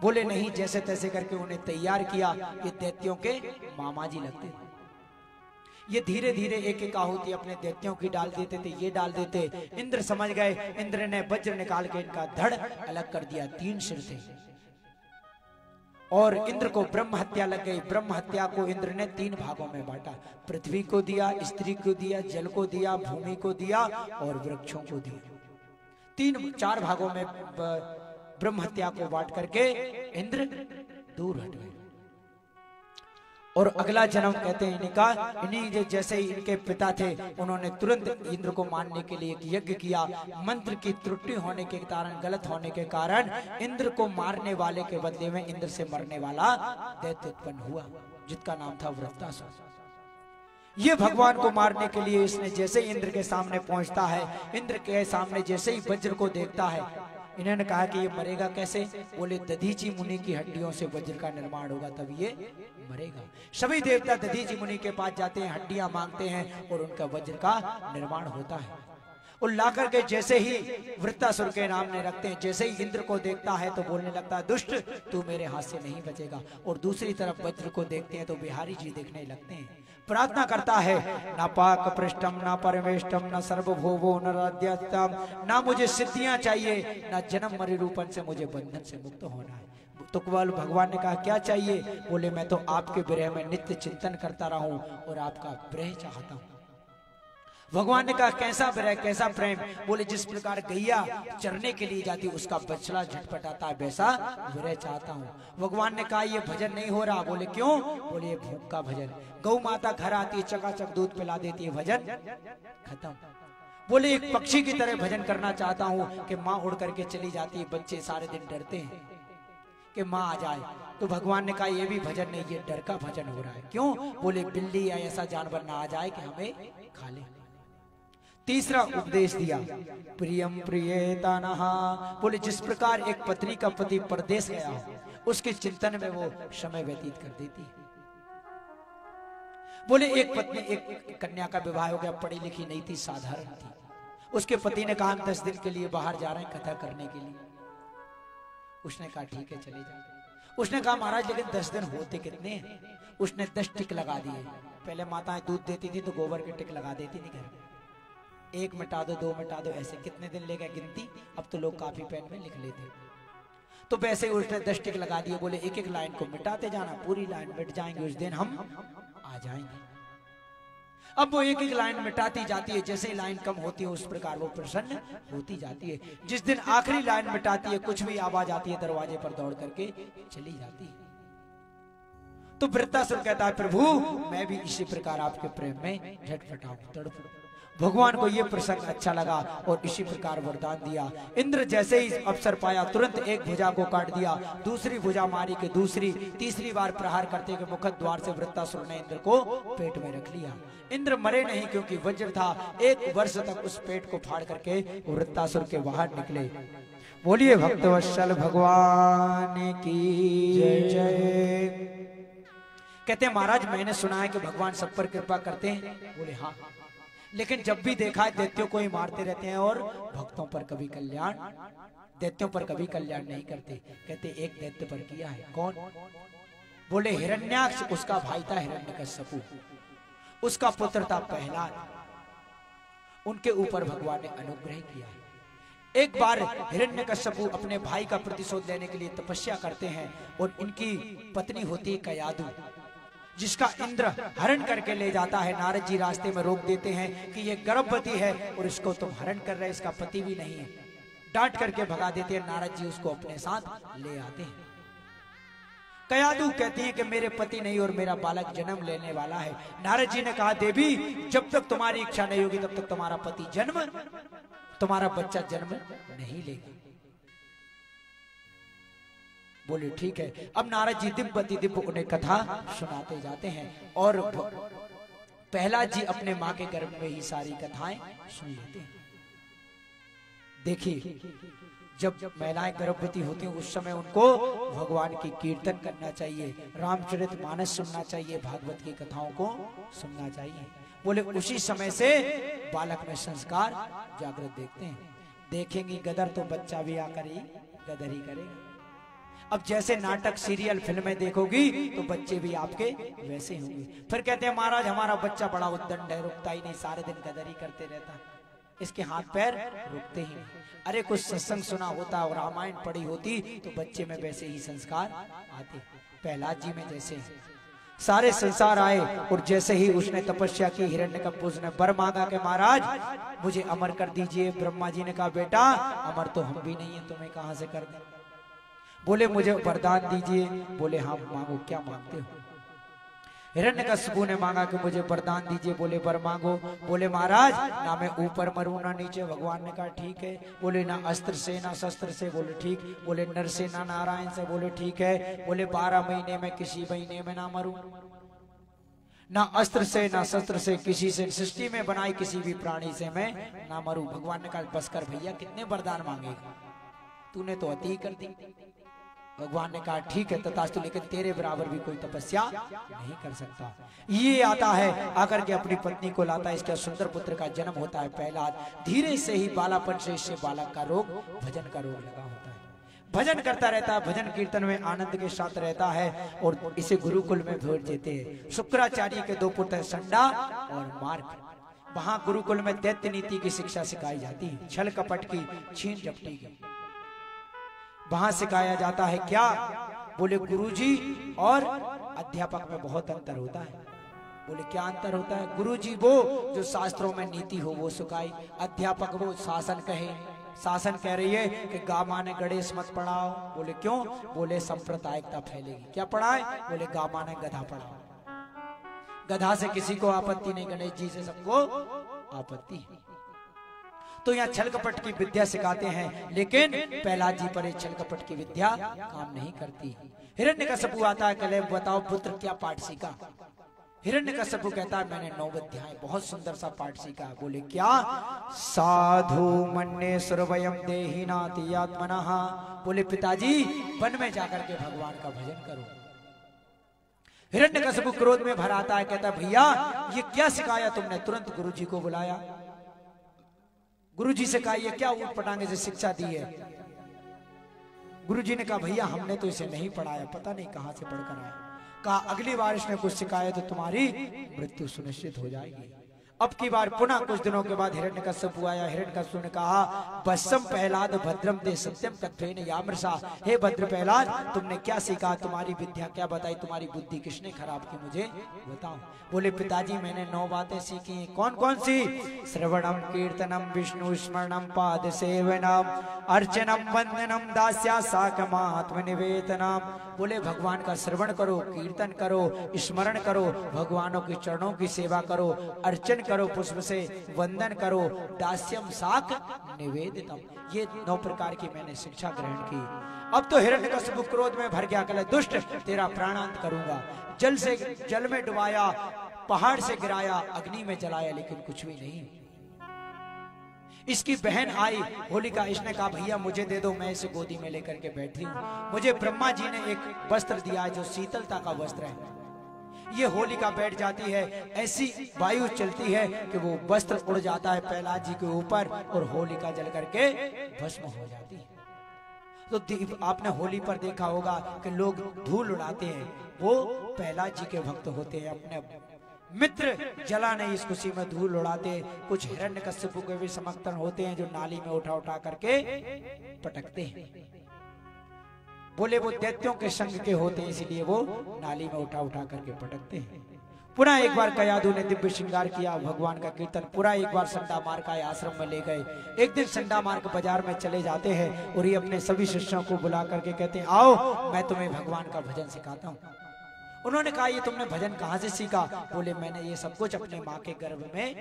बोले नहीं, जैसे तैसे करके उन्हें तैयार किया। ये दैत्यों के मामा जी लगते थे। ये धीरे धीरे एक एक आहुति अपने दैत्यों की डाल देते थे, ये डाल देते। इंद्र समझ गए। इंद्र ने वज्र निकाल के इनका धड़ अलग कर दिया। 3 सिर थे और इंद्र को ब्रह्म हत्या लग गई। ब्रह्म हत्या को इंद्र ने 3 भागों में बांटा। पृथ्वी को दिया, स्त्री को दिया, जल को दिया, भूमि को दिया और वृक्षों को दिया। 4 भागों में ब्रह्म हत्या को बांट करके इंद्र दूर हट गए। और अगला जन्म कहते हैं इन्हीं जैसे ही इनके पिता थे, उन्होंने तुरंत इंद्र को मारने के लिए एक यज्ञ किया। मंत्र की त्रुटि होने के कारण, गलत होने के कारण इंद्र को मारने वाले के बदले में इंद्र से मरने वाला दैत्य उत्पन्न हुआ, जिसका नाम था वृत्रासुर। ये भगवान को मारने के लिए इसने जैसे ही इंद्र के सामने पहुंचता है, इंद्र के सामने जैसे ही वज्र को देखता है, इन्होंने कहा कि ये मरेगा कैसे? बोले दधीची मुनि की हड्डियों से वज्र का निर्माण होगा तब ये मरेगा। सभी देवता दधीची मुनि के पास जाते हैं, हड्डियां मांगते हैं और उनका वज्र का निर्माण होता है। और लाकर के जैसे ही वृत्रासुर के नाम ने रखते हैं, जैसे ही इंद्र को देखता है तो बोलने लगता है दुष्ट तू मेरे हाथ से नहीं बचेगा। और दूसरी तरफ वज्र को देखते हैं तो बिहारी जी देखने लगते हैं। प्रार्थना करता है, न पाक पृष्ठम न परमेष्टम न सर्वभोगो न राध्यम, ना मुझे सिद्धियां चाहिए, न जन्म मरे रूपन से मुझे बंधन से मुक्त होना है। तो भगवान ने कहा क्या चाहिए? बोले मैं तो आपके विरह में नित्य चिंतन करता रहूं और आपका प्रेम चाहता हूं। भगवान ने कहा कैसा विरह, कैसा प्रेम? बोले जिस प्रकार गैया चरने के लिए जाती उसका बछड़ा झटपटाता है, वैसा विरह चाहता हूँ। भगवान ने कहा ये भजन नहीं हो रहा। बोले क्यों? बोले ये भूख का भजन। गौ माता घर आती है, चकाचक दूध पिला देती है, भजन खत्म। बोले एक पक्षी की तरह भजन करना चाहता हूँ कि माँ उड़ करके चली जाती है, बच्चे सारे दिन डरते हैं कि माँ आ जाए। तो भगवान ने कहा ये भी भजन नहीं, ये डर का भजन हो रहा है। क्यों? बोले बिल्ली या ऐसा जानवर ना आ जाए कि हमें खा ले। तीसरा उपदेश दिया, प्रियम प्रियेता नहा। बोले जिस प्रकार एक पत्नी का पति परदेश गया हो, उसके चिंतन में वो समय व्यतीत कर देती है। बोले एक पत्नी, एक कन्या का विवाह हो गया, पढ़ी लिखी नहीं थी, साधारण थी। उसके पति ने कहा हम 10 दिन के लिए बाहर जा रहे हैं कथा करने के लिए। उसने कहा ठीक है चले जाओ। उसने कहा महाराज लेकिन 10 दिन होते कितने हैं? उसने 10 टिक लगा दिए। पहले माताएं दूध देती थी तो गोबर के टिक लगा देती थी घर में, 1 मिटा दो, 2 मिटा दो, ऐसे कितने दिन लेगा गिनती। अब तो लोग काफी पेन में लिख लेते। तो वैसे उसने 10 टिक लगा दिए। बोले एक एक लाइन को मिटाते जाना, पूरी लाइन मिट जाएंगे उस दिन हम आ जाएंगे। अब वो एक एक लाइन मिटाती जाती है, जैसे ही लाइन कम होती है उस प्रकार वो प्रसन्न होती जाती है। जिस दिन आखिरी लाइन मिटाती है, कुछ भी आवाज आती है, दरवाजे पर दौड़ करके चली जाती है। तो वृत्तासुर कहता है प्रभु मैं भी इसी प्रकार आपके प्रेम में झटपटाऊं, तड़पूं। भगवान को यह प्रसंग अच्छा लगा और इसी प्रकार वरदान दिया। इंद्र जैसे ही अवसर पाया तुरंत एक भुजा को काट दिया, दूसरी भुजा मारी के दूसरी तीसरी बार प्रहार करते के मुख द्वार से वृत्तासुर ने इंद्र को पेट में रख लिया। इंद्र मरे नहीं क्योंकि वज्र था। 1 वर्ष तक उस पेट को फाड़ करके वृत्तासुर के बाहर निकले। बोलिए भक्तवत्सल भगवान की जय। कहते हैं महाराज मैंने सुना है कि भगवान सब पर कृपा करते हैं। बोले हाँ, लेकिन जब भी देखा है दैत्यों को ही मारते रहते हैं और भक्तों पर कभी कल्याण, दैत्यों पर कभी कल्याण नहीं करते। कहते एक दैत्य पर किया है। कौन? बोले हिरण्याक्ष, उसका भाई था हिरण्यकश्यपु, उसका पुत्र था प्रहलाद, उनके ऊपर भगवान ने अनुग्रह किया है। एक बार हिरण्यकश्यपु अपने भाई का प्रतिशोध लेने के लिए तपस्या करते हैं और इनकी पत्नी होती है कयादु, जिसका इंद्र हरण करके ले जाता है। नारद जी रास्ते में रोक देते हैं कि ये गर्भवती है और इसको तुम हरण कर रहे, इसका पति भी नहीं है। डांट करके भगा देते हैं। नारद जी उसको अपने साथ ले आते हैं। कयादु कहती है कि मेरे पति नहीं और मेरा बालक जन्म लेने वाला है। नारद जी ने कहा देवी जब तक तुम्हारी इच्छा नहीं होगी तब तक तुम्हारा पति तुम्हारा बच्चा जन्म नहीं लेगा। बोले ठीक है। अब नारद जी दिव्य उन्हें कथा सुनाते जाते हैं और प्रहलाद जी अपने माँ के गर्भ में ही सारी कथाएं सुन लेते हैं। देखिए जब महिलाएं गर्भवती होती हैं उस समय उनको भगवान की कीर्तन करना चाहिए, रामचरितमानस सुनना चाहिए, भागवत की कथाओं को सुनना चाहिए। बोले उसी समय से बालक में संस्कार जागृत देखते हैं। देखेंगी गदर तो बच्चा भी आकर ही गदर ही करेगा। अब जैसे नाटक सीरियल फिल्में देखोगी तो बच्चे भी आपके वैसे होंगे। फिर कहते हैं महाराज हमारा बच्चा बड़ा उद्दंड है, रुकता ही नहीं, सारे दिन गदर ही करते रहता, इसके हाथ पैर रुकते ही नहीं। अरे कुछ सत्संग सुना होता और रामायण पढ़ी होती तो बच्चे में वैसे ही संस्कार आते। प्रहलाद जी में जैसे सारे संसार आए और जैसे ही उसने तपस्या की हिरण्यकश्यप ने वर मांगा कि महाराज मुझे अमर कर दीजिए। ब्रह्मा जी ने कहा बेटा अमर तो हम भी नहीं है, तुम्हें कहां से कर दें। बोले मुझे वरदान दीजिए। बोले हाँ मांगो, क्या मांगते हो। हिरण्यकश्यप ने मांगा कि मुझे वरदान दीजिए। बोले वर मांगो। बोले महाराज ना मैं ऊपर मरूं ना नीचे। भगवान ने कहा ठीक है। बोले ना अस्त्र से ना शस्त्र से। बोले ठीक। बोले नर से ना नारायण से। बोले ठीक है। बोले 12 महीने में किसी महीने में ना मरूं, ना अस्त्र से ना शस्त्र से, किसी से सृष्टि में बनाई किसी भी प्राणी से मैं ना मरूं। भगवान ने कहा बस कर भैया, कितने वरदान मांगेगा, तूने तो अति कर दी। भगवान ने कहा ठीक है तथास्तु, लेकिन तेरे बराबर भी कोई तपस्या नहीं कर सकता। ये आता है आकर के अपनी पत्नी को लाता है, इसका सुंदर पुत्र का जन्म होता है प्रहलाद। धीरे से ही बालापन से इससे बालक का रोग, भजन का रोग लगा होता है। भजन करता रहता है, भजन कीर्तन में आनंद के साथ रहता है और इसे गुरुकुल में भेज देते हैं। शुक्राचार्य के 2 पुत्र संडा और मार्क। वहां गुरुकुल में दैत्य नीति की शिक्षा सिखाई जाती है, छल कपट की, छीन झपटी की। वहां सिखाया जाता है क्या। बोले गुरुजी और अध्यापक में बहुत अंतर होता है। बोले क्या अंतर होता है। गुरुजी वो जो शास्त्रों में नीति हो वो सिखाए, अध्यापक वो शासन कहे। शासन कह रही है कि गा माने गणेश मत पढ़ाओ। बोले क्यों। बोले सांप्रदायिकता फैलेगी। क्या पढ़ाए। बोले गा माने गधा पढ़ाओ। गधा से किसी को आपत्ति नहीं, गणेश जी से सबको आपत्ति है। तो यहाँ छल कपट की विद्या सिखाते हैं, लेकिन प्रहलाद जी पर छल कपट की विद्या काम नहीं करती। हिरण्यकश्यप आता है, कहले बताओ पुत्र क्या पाठ सीखा। हिरण्यकश्यप कहता है मैंने 9 अध्याय बहुत सुंदर सा पाठ सीखा। बोले क्या। साधु मन्ये सुरवयम देहिनाति आत्मनः। बोले पिताजी वन में जाकर के भगवान का भजन करो। हिरण्यकश्यप क्रोध में भर आता है, कहता भैया ये क्या सिखाया तुमने। तुरंत गुरुजी को बुलाया, गुरुजी से कहा ये क्या ऊट पटांगे से शिक्षा दी है। गुरुजी ने कहा भैया हमने तो इसे नहीं पढ़ाया, पता नहीं कहां से पढ़कर आया। कहा अगली बार इसने कुछ सिखाया तो तुम्हारी मृत्यु सुनिश्चित हो जाएगी। अब की बार पुनः कुछ दिनों के बाद हिरण्यकश्यप आया। हिरण्यकश्यप ने कहा, बस्सम प्रहलाद भद्रम दे सत्यम कथ्वेन यामृषा। हे भद्र प्रहलाद, तुमने क्या सीखा, तुम्हारी विद्या क्या बताई, तुम्हारी बुद्धि किसने खराब की, मुझे बताओ। बोले पिताजी मैंने 9 बातें सीखी। कौन कौन सी? श्रवणम कीर्तनम विष्णु स्मरणम पाद सेवनम अर्चनम वंदनम दास्या साकमात्म निवेदनम। बोले भगवान का श्रवण करो, कीर्तन करो, स्मरण करो, भगवानों के चरणों की सेवा करो, अर्चन करो, पुष्प से वंदन करो, दास्यम साक निवेदितम। ये 9 प्रकार की मैंने शिक्षा ग्रहण की। अब तो हिरण्यकश्यप क्रोध में भर गया, कहले दुष्ट तेरा प्राणांत करूंगा। जल में डुबाया, पहाड़ से गिराया, अग्नि में जलाया, लेकिन कुछ भी नहीं। इसकी बहन आई होलिका, इसने कहा भैया मुझे दे दो, मैं इसे गोदी में लेकर के बैठी हूँ। मुझे ब्रह्मा जी ने एक वस्त्र दिया है जो शीतलता का वस्त्र है। ये होलिका बैठ जाती है, ऐसी वायु चलती है कि वो वस्त्र उड़ जाता है प्रहलाद जी के ऊपर और होलिका जल करके भस्म हो जाती है। तो आपने होली पर देखा होगा कि लोग धूल उड़ाते हैं, वो प्रहलाद जी के भक्त होते हैं, अपने मित्र जलाने इस खुशी में धूल उड़ाते। कुछ हिरण्यकश्यप के भी समर्थन होते हैं जो नाली में उठा उठा करके पटकते हैं। बोले वो दैत्यों के संग के होते हैं, इसलिए वो नाली में उठा उठा करके पटकते हैं। पुनः एक बार कयाधु ने दिव्य श्रृंगार किया, भगवान का कीर्तन। पूरा एक बार संडामार का आश्रम में ले गए। एक दिन संडामार के बाजार में चले जाते हैं और ये अपने सभी शिष्यों को बुला करके कहते हैं, आओ मैं तुम्हें भगवान का भजन सिखाता हूँ। उन्होंने कहा ये तुमने भजन कहाँ से सीखा? बोले मैंने ये सब कुछ अपने माँ के गर्भ में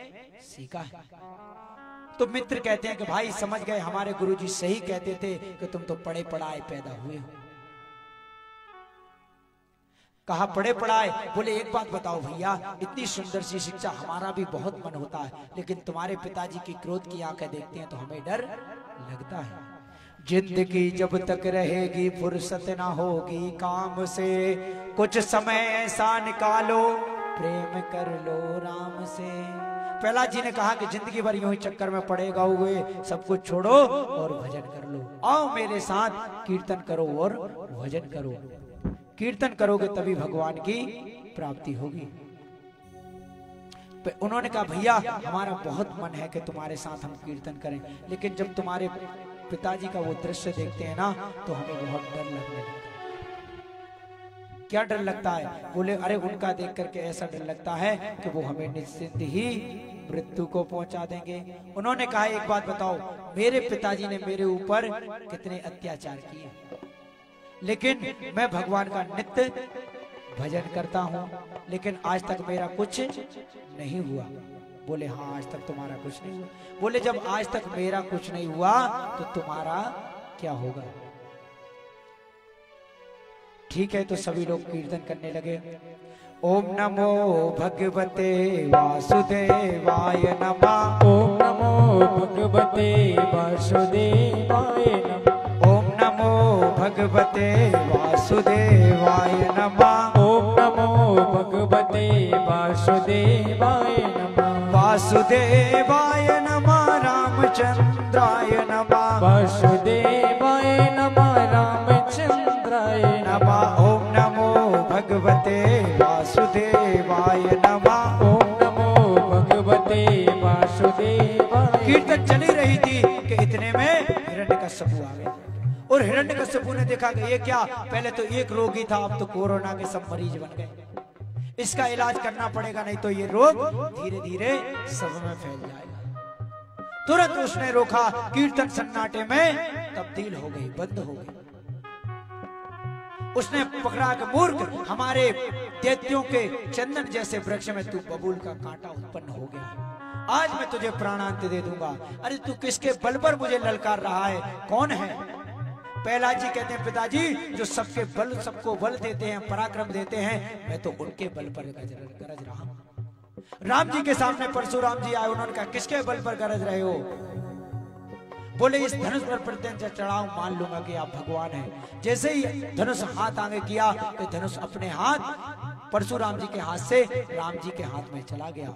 सीखा है। तो मित्र कहते हैं कि भाई समझ गए, हमारे गुरुजी सही कहते थे कि तुम तो पढ़े पढ़ाए पैदा हुए हो। कहा पढ़े पढ़ाए? बोले एक बात बताओ भैया, इतनी सुंदर सी शिक्षा, हमारा भी बहुत मन होता है, लेकिन तुम्हारे पिताजी की क्रोध की आंखें देखते हैं तो हमें डर लगता है। जिंदगी जब तक रहेगी फुर्सत ना होगी काम से, कुछ समय ऐसा निकालो प्रेम कर लो राम से। प्रहलाद जी ने कहा कि जिंदगी भर यूं ही चक्कर में पड़ेगा हुए, सब कुछ छोड़ो और भजन कर लो। आओ मेरे साथ कीर्तन करो और भजन करो। कीर्तन करोगे तभी भगवान की प्राप्ति होगी। उन्होंने कहा भैया हमारा बहुत मन है कि तुम्हारे साथ हम कीर्तन करें, लेकिन जब तुम्हारे पिताजी का वो दृश्य देखते हैं ना तो हमें बहुत डर लगने लगता है। क्या डर लगता है? बोले अरे उनका देख करके ऐसा डर लगता है कि वो हमें निश्चिंत ही मृत्यु को पहुंचा देंगे। उन्होंने कहा एक बात बताओ, मेरे पिताजी ने मेरे ऊपर कितने अत्याचार किए, लेकिन मैं भगवान का नित्य भजन करता हूँ, लेकिन आज तक मेरा कुछ नहीं हुआ। बोले हाँ आज तक तुम्हारा कुछ नहीं हुआ। बोले जब आज तक मेरा कुछ नहीं हुआ तो तुम्हारा क्या होगा? ठीक है, तो सभी लोग कीर्तन करने लगे। ओम नमो भगवते वासुदेवाय नमः। ओम नमो भगवते वासुदेवाय नमः। ओम नमो भगवते वासुदेवाय नमः। ओम नमो भगवते वासुदेवाय नमः। वासुदेवाय नमः रामचंद्राय नमः। वासुदेवाय नमः रामचंद्राय नमः। ओम नमो भगवते वासुदेवाय नमः। ओम नमो भगवते वासुदेवाय। कीर्तन चली रही थी कि इतने में हिरण्यकश्यप आ गए। और हिरण्यकश्यप ने देखा कि ये क्या, पहले तो एक रोगी था, अब तो कोरोना के सब मरीज बन गए। इसका इलाज करना पड़ेगा, नहीं तो ये रोग धीरे धीरे सब में फैल जाएगा। तुरंत उसने रोका, कीर्तन सन्नाटे में तब्दील हो गई, बंद हो गई। उसने पकड़ा कि मूर्ख, हमारे दैत्यों के चंदन जैसे वृक्ष में तू बबूल का कांटा उत्पन्न हो गया, आज मैं तुझे प्राणांत दे दूंगा। अरे तू किसके बल पर मुझे ललकार रहा है, कौन है? प्रहलाद जी कहते हैं पिताजी जो सबके बल, सबको बल देते हैं, पराक्रम देते हैं, मैं तो उनके बल पर गरज रहा हूं। राम जी के सामने परशुराम जी आए, उन्होंने कहा किसके बल पर गरज रहे हो? बोले इस धनुष पर प्रत्यंचा चढ़ाऊं, मान लूंगा कि आप भगवान हैं। जैसे ही धनुष हाथ आगे किया तो धनुष अपने हाथ परशुराम जी के हाथ से राम जी के हाथ में चला गया।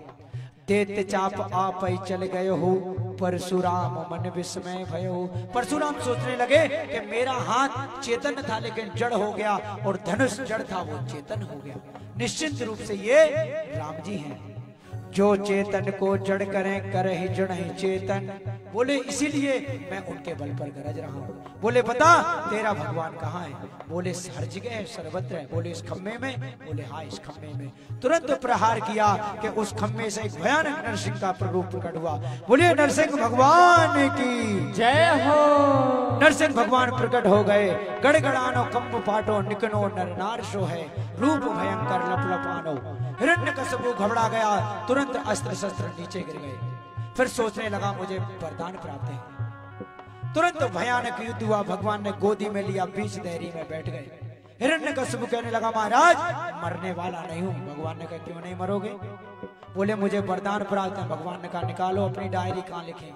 देत चाप आप चल गए हो, परशुराम मन विस्मय भयो। परशुराम सोचने लगे कि मेरा हाथ चेतन था लेकिन जड़ हो गया, और धनुष जड़ था वो चेतन हो गया। निश्चित रूप से ये राम जी हैं। जो चेतन को जड़ करें कर ही जड़ ही चेतन। बोले इसीलिए मैं उनके बल पर गरज रहा हूँ। बोले बता तेरा भगवान कहाँ है? बोले हर जगह है, सर्वत्र है। बोले इस खम्भे में? बोले हाँ इस खम्भे में। तुरंत प्रहार किया कि उस खम्भे से एक भयानक नरसिंह का प्ररूप प्रकट हुआ। बोले नरसिंह भगवान की जय हो। नरसिंह भगवान प्रकट हो गए। गड़गड़ानो कंप पाटो निकनो नरनारशो है, रूप भयंकर लपलपानो। हिरण्यकशिपु घबरा गया, तुरंत अस्त्र शस्त्र नीचे गिर गए। फिर सोचने लगा मुझे वरदान प्राप्त है। तुरंत भयानक युद्ध हुआ। भगवान ने गोदी में लिया, बीच देहरी में बैठ गए। हिरण्यकशिपु कहने लगा महाराज मरने वाला नहीं हूं। भगवान ने कहा क्यों नहीं मरोगे? बोले मुझे वरदान प्राप्त है। भगवान ने कहा निकालो अपनी डायरी, कहां लिखे?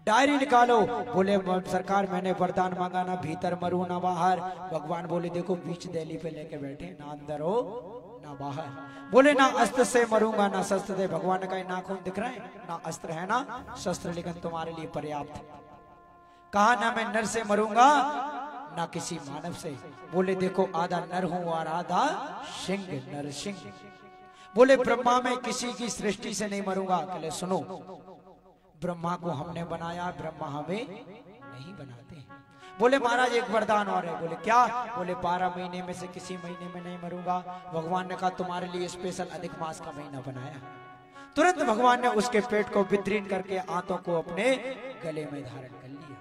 डायरी निकालो। बोले सरकार मैंने वरदान मांगा, ना भीतर मरू ना बाहर। भगवान बोले देखो बीच दिल्ली पे लेके बैठे, ना अंदर हो ना बाहर। बोले ना अस्त्र से मरूंगा ना शस्त्र से। भगवान ने कहा नाखून दिख रहे हैं, ना अस्त्र है ना शस्त्र, लेकिन तुम्हारे लिए पर्याप्त। कहा ना मैं नर से मरूंगा ना किसी मानव से। बोले देखो आधा नर हूं और आधा सिंह, नर सिंह। बोले ब्रह्मा में किसी की सृष्टि से नहीं मरूंगा। कहले सुनो ब्रह्मा को हमने बनाया, ब्रह्मा हमें नहीं बनाते। बोले महाराज एक वरदान और है। बोले क्या? बोले 12 महीने में से किसी महीने में नहीं मरूंगा। भगवान ने कहा तुम्हारे लिए स्पेशल अधिक मास का महीना बनाया। तुरंत भगवान ने उसके पेट को विदीर्ण करके आंतों को अपने गले में धारण कर लिया।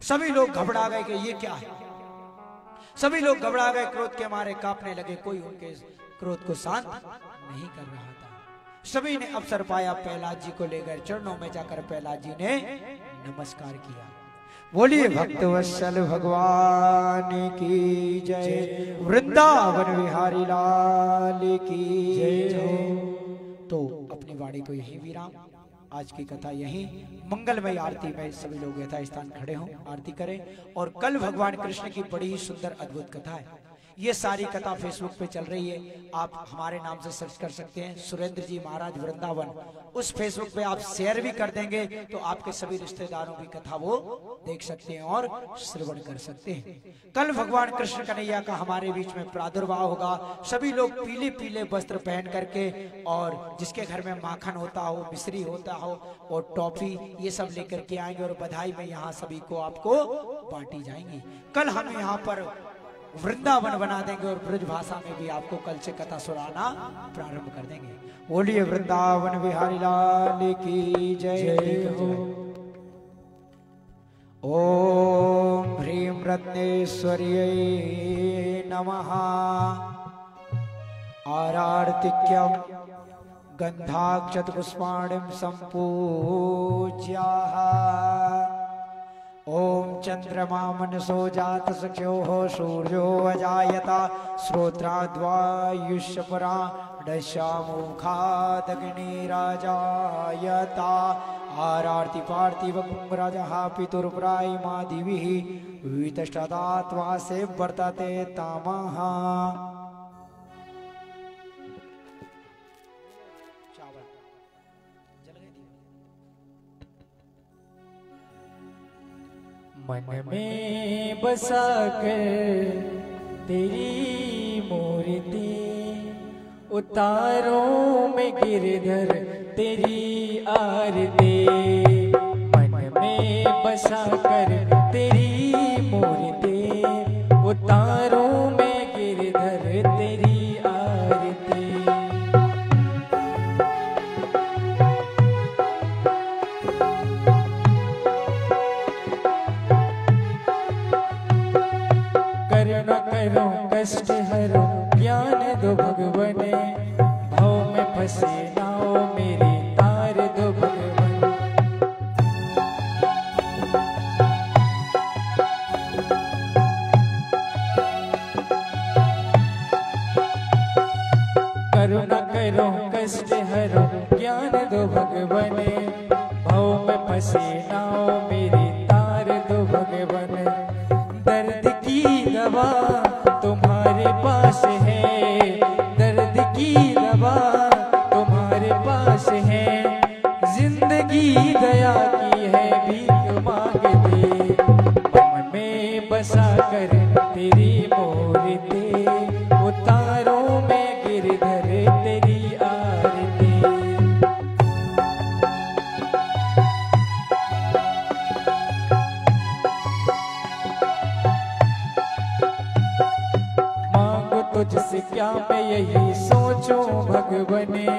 सभी लोग घबरा गए कि ये क्या है। सभी लोग घबरा गए, क्रोध के मारे कांपने लगे। कोई उनके क्रोध को शांत नहीं कर रहा था। सभी ने अवसर पाया, प्रहलाद जी को लेकर चरणों में जाकर प्रहलाद जी ने नमस्कार किया। बोलिए भक्तवत्सल भगवान की जय, वृंदावन बिहारी लाल की जय। तो अपनी वाणी को यही विराम, आज की कथा यही। मंगलमय आरती में सभी लोग यथास्थान खड़े हों, आरती करें। और कल भगवान कृष्ण की बड़ी ही सुंदर अद्भुत कथा है। ये सारी कथा फेसबुक पे चल रही है, आप हमारे नाम से सर्च कर सकते हैं, सुरेंद्र जी महाराज वृंदावन। उस फेसबुक पे आप शेयर भी कर देंगे तो आपके सभी रिश्तेदारों की कथा वो देख सकते हैं और श्रवण कर सकते हैं। कल भगवान कृष्ण कन्हैया का हमारे बीच में प्रादुर्भाव होगा। सभी लोग पीले पीले वस्त्र पहन करके, और जिसके घर में माखन होता हो, मिश्री होता हो और टॉफी, ये सब लेकर के आएंगे और बधाई में यहाँ सभी को आपको बांटी जाएंगी। कल हम यहाँ पर वृंदावन बना देंगे और ब्रज भाषा में भी आपको कल से कथा सुनाना प्रारंभ कर देंगे। बोलिए वृंदावन बिहारी लाल की जय हो। ओम ह्रीं रत्नेश्वर्यै नमः। आरार्तिक्यं गंधाक्षत पुष्पाणिं संपूज्याः। ओम चंद्रमा मनसो जात सख्यो हो, सूर्यो अजायता श्रोत्राद्वायुष्यपरा दशामुखादग्निराजायता। आरार्ति पार्थिव राजा पितुर्प्रायमा दिविः वितष्टदात्वा से वर्तते तामः। मन में बसा कर तेरी मूर्ति, उतारों में गिरधर तेरी आरती। मन में बसा कर तेरी मूर्ति, उतारों में गिरधर तेरी आरती। करो कष्ट हरो ज्ञान दो भगवने, भाव में फंसे नाओ मेरी तार दो भगवन। करुणा करो कष्ट हरो ज्ञान दो भगवने, भाव में फंसे नाओ मेरी तार दो भगवन। दर्द की दवा तुम्हारे पास है, दर्द की दवा तुम्हारे पास है। जिंदगी दया की है भीख मांगते, मन में बसा कर तेरी मूर्ति, उतारों में गिरधर तेरी आरती। क्या मैं यही सोचूं भगवने,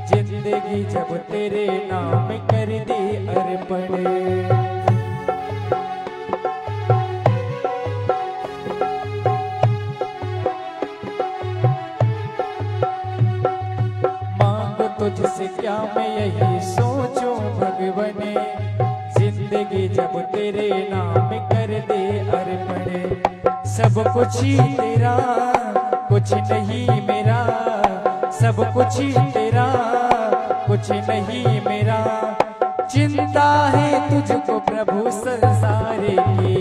जिंदगी जब तेरे नाम कर दी अर्पण। तुझसे क्या मैं यही सोचूं भगवने, जिंदगी जब तेरे नाम कर दे अर्पण। सब कुछ ही तेरा कुछ नहीं मेरा, सब कुछ ही तेरा कुछ नहीं मेरा। चिंता है तुझको प्रभु संसार की,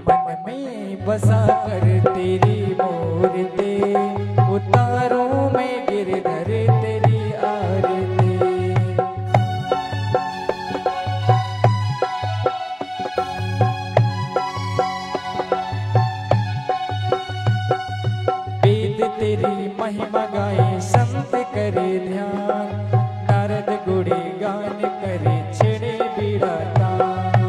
मन में बसा कर तेरी मूर्ति, उतारूं मैं गिरधर तेरी आरती। वेद तेरी महिमा गाए संत करे ध्यान, नारद गुणी गान करे छेड़े बीड़ा तान।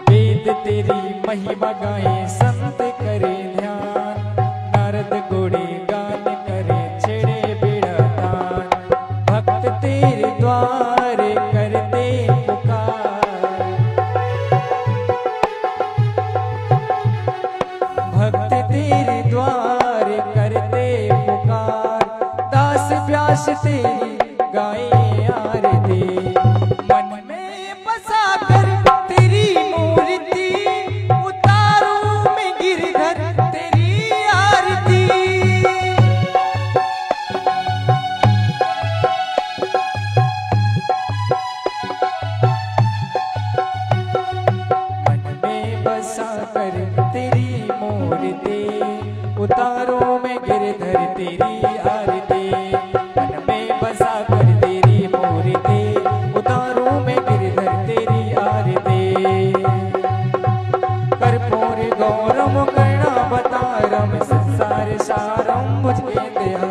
वेद तेरी महिमा गाए संत करे ध्यान, नारद गुणी गान करे छेड़े बीड़ा तान। भक्त तेरे द्वार करते पुकार, भक्त तेरे द्वार करते पुकार। दास प्यास तेरी गाए आरती, मन में बसा कर तेरी मूर्ति, उतारूं मैं गिरधर तेरी आरती। मन में बसा कर तेरी मूर्ति, उतारूं मैं गिरधर तेरी आरती। मन में बसा कर तेरी मूर्ति, उतारूं मैं गिरधर तेरी आरती। कर्पूर गौरम कर्णावतारम, संसार सारम मुझे दया।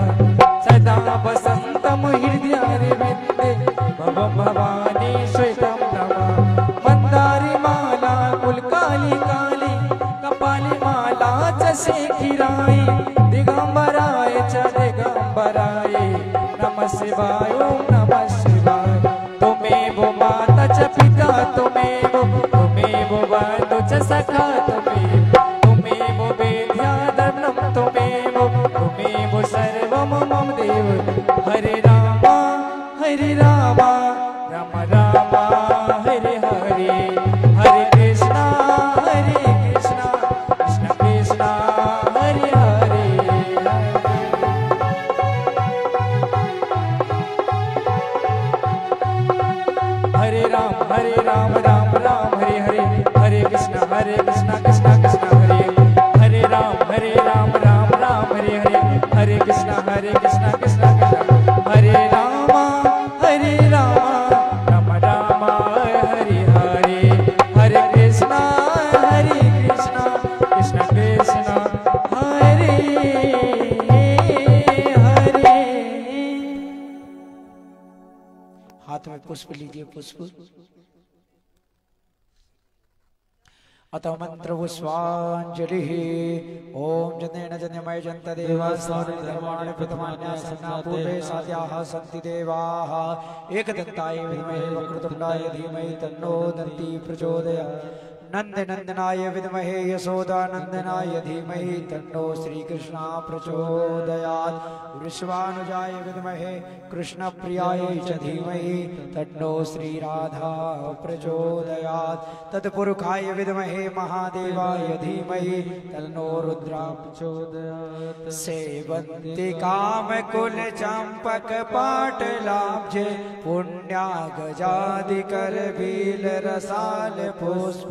सदा वसंतम हृदयारविंदे, भवं भवानी श्वेतं नमः। मंदारी माला कुलकाली काली, कपाली माला च शेखिराय। दिगंबराय च दिगंबराय, नमः शिवाय ओम नमः शिवाय। तुमेव माता च पिता तुमेव, तुमेव बंधु च सखा तुमेव। तुमेव वेद्या धर्मं तुमेव, तुमेव सर्वं मम देव। हरे रामा राम राम हरे हरे, हरे कृष्णा कृष्ण कृष्ण हरे हरे। हरे राम राम राम हरे हरे, हरे कृष्ण कृष्ण कृष्ण हरे। हरे राम राम राम हरे हरे, हरे कृष्ण कृष्ण कृष्ण हरे राम राम राम हरे हरे, हरे कृष्ण कृष्ण कृष्ण हरे हरे। हाथ में पुष्प लीजिए, पुष्प। अत मंत्र पुष्पांजलि। ओम जनेन जन्यमय जंत देवास्तानि धर्माणि प्रथमान्या सन्ना पूर्वे सात्याः सन्ति देवाः। एकदन्ताय विद्महे वक्रतुण्डाय धीमहि तन्नो दन्ती प्रचोदयात्। नंदनंदनाय विद्महे यशोदानंदनाय धीमहि तन्नो श्रीकृष्ण प्रचोदयात्। वृषभानुजाय विद्महे कृष्णप्रियाय च धीमहि तन्नो श्रीराधा प्रचोदयात्। तत्पुरुषाय विद्महे महादेवाय धीमहि तन्नो रुद्र प्रचोदयात्। सेवन्ति कामकुल चंपक पाटलाब्जे, पुण्या गजादिकर बील रसाल पुष्प।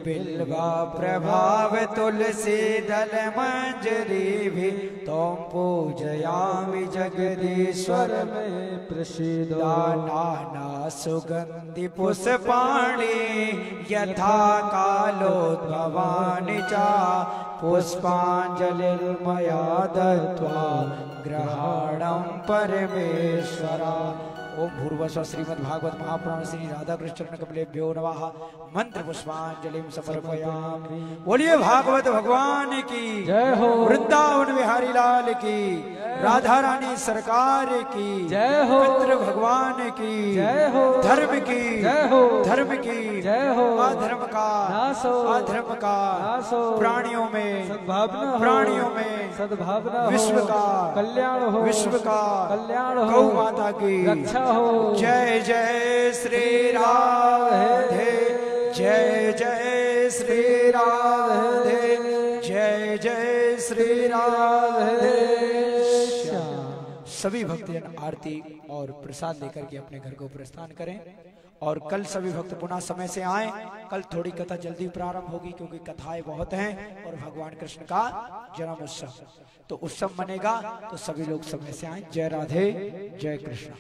बिल्वा प्रभाव तुलसी दल मंजरी भी, तुम पूजयामि जगदीश्वर में प्रसिद्ध। नाना सुगंधि पुष्पाणि, यथा कालोद्भवानि च। पुष्पांजलिर्मया दत्त्वा ग्रहणं परमेश्वरा। ओम भूर्भुवस्सुः श्रीमद्भागवत महापुराण श्री राधा कृष्ण कमलेभ्यो नमः। मंत्र पुष्पांजलि समर्पयामि। बोलिए भागवत भगवान की जय हो। वृंदावन बिहारी लाल की, राधा रानी सरकार की जय हो। पितृ भगवान की जय हो। धर्म की जय हो। धर्म की जय हो। अधर्म का नाश हो। अधर्म का नाश हो। प्राणियों में सद्भावना हो। प्राणियों में सद्भावना हो। विश्व का कल्याण हो। विश्व का कल्याण हो। गौ माता की रक्षा हो। जय जय श्री राधे जय जय श्री राधे जय जय श्री राधे। सभी भक्तजन आरती और प्रसाद लेकर के अपने घर को प्रस्थान करें और कल सभी भक्त पुनः समय से आएं। कल थोड़ी कथा जल्दी प्रारंभ होगी क्योंकि कथाएं बहुत हैं और भगवान कृष्ण का जन्म उत्सव तो उत्सव मनेगा तो सभी लोग समय से आएं। जय राधे जय कृष्ण।